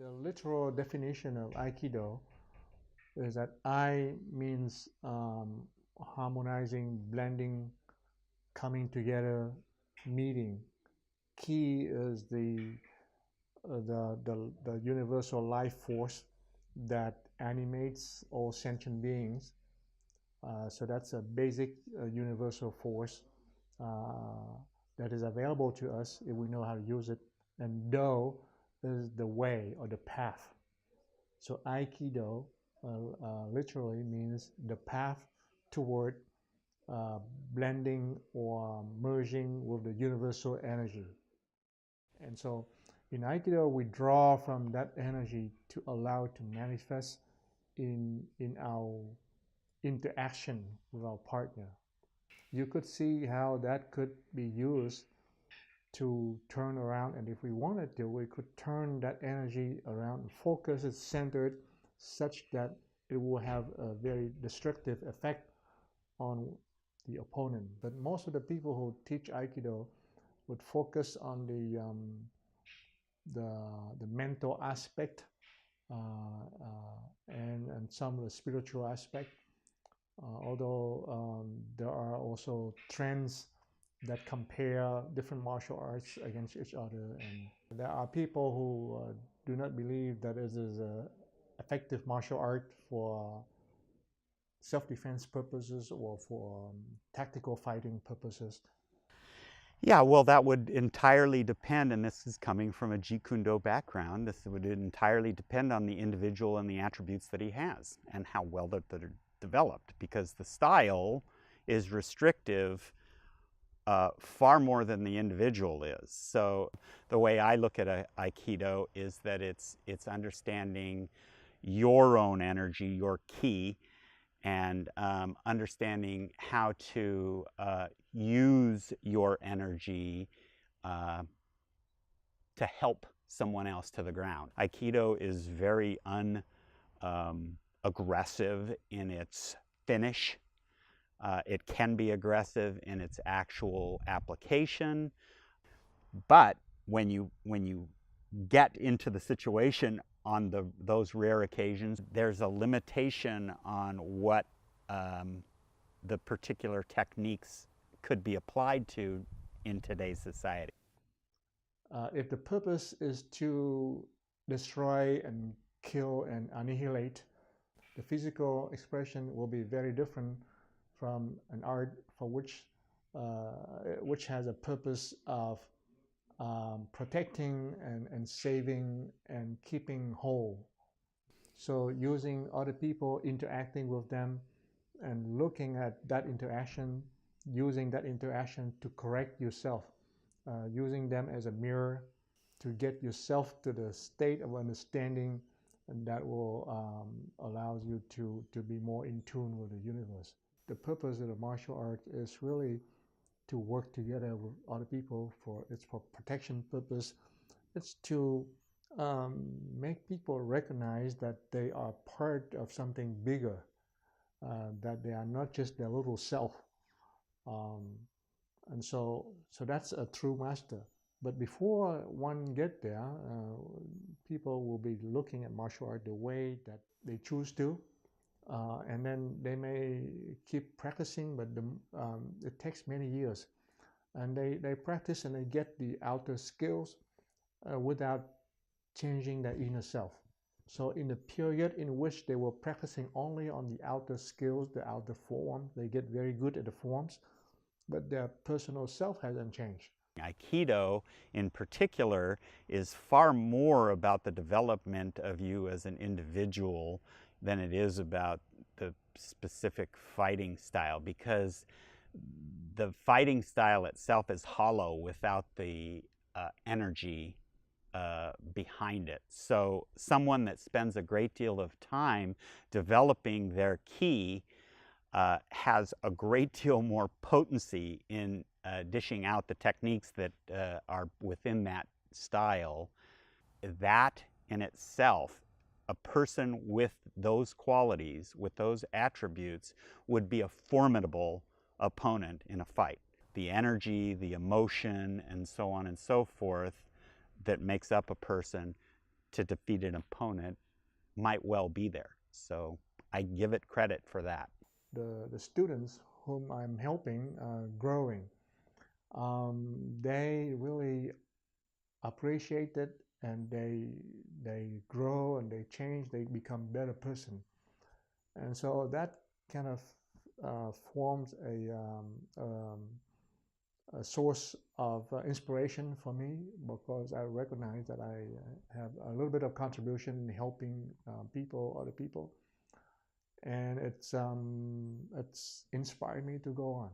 The literal definition of Aikido is that I means harmonizing, blending, coming together, meeting. Ki is the universal life force that animates all sentient beings. So that's a basic universal force that is available to us if we know how to use it. And Do is the way or the path. So Aikido literally means the path toward blending or merging with the universal energy. And so in Aikido, we draw from that energy to allow to manifest in our interaction with our partner. You could see how that could be used to turn around, and if we wanted to, we could turn that energy around and focus it centered such that it will have a very destructive effect on the opponent. But most of the people who teach Aikido would focus on the mental aspect and some of the spiritual aspect. Although there are also trends that compare different martial arts against each other, and there are people who do not believe that it is an effective martial art for self-defense purposes or for tactical fighting purposes. Yeah, well, that would entirely depend, and this is coming from a Jeet Kune Do background, this would entirely depend on the individual and the attributes that he has and how well that are developed, because the style is restrictive far more than the individual is. So the way I look at Aikido is that it's understanding your own energy, your ki, and understanding how to use your energy to help someone else to the ground. Aikido is very aggressive in its finish. It can be aggressive in its actual application, but when you get into the situation on those rare occasions, there's a limitation on what the particular techniques could be applied to in today's society. If the purpose is to destroy and kill and annihilate, the physical expression will be very different from an art for which has a purpose of protecting and saving and keeping whole. So using other people, interacting with them, and looking at that interaction, using that interaction to correct yourself, using them as a mirror to get yourself to the state of understanding, and that will allow you to be more in tune with the universe. The purpose of the martial art is really to work together with other people for protection purpose. It's to make people recognize that they are part of something bigger, that they are not just their little self. And so that's a true master. But before one get there, people will be looking at martial art the way that they choose to. And then they may keep practicing, but it takes many years. And they practice and they get the outer skills without changing their inner self. So in the period in which they were practicing only on the outer skills, the outer form, they get very good at the forms, but their personal self hasn't changed. Aikido in particular is far more about the development of you as an individual than it is about the specific fighting style, because the fighting style itself is hollow without the energy behind it. So someone that spends a great deal of time developing their ki has a great deal more potency in dishing out the techniques that are within that style. That in itself, a person with those qualities, with those attributes, would be a formidable opponent in a fight. The energy, the emotion, and so on and so forth that makes up a person to defeat an opponent might well be there. So I give it credit for that. The students whom I'm helping growing, they really appreciate it, and they grow and they change, they become better person. And so that kind of forms a source of inspiration for me, because I recognize that I have a little bit of contribution in helping people, other people, and it's inspired me to go on.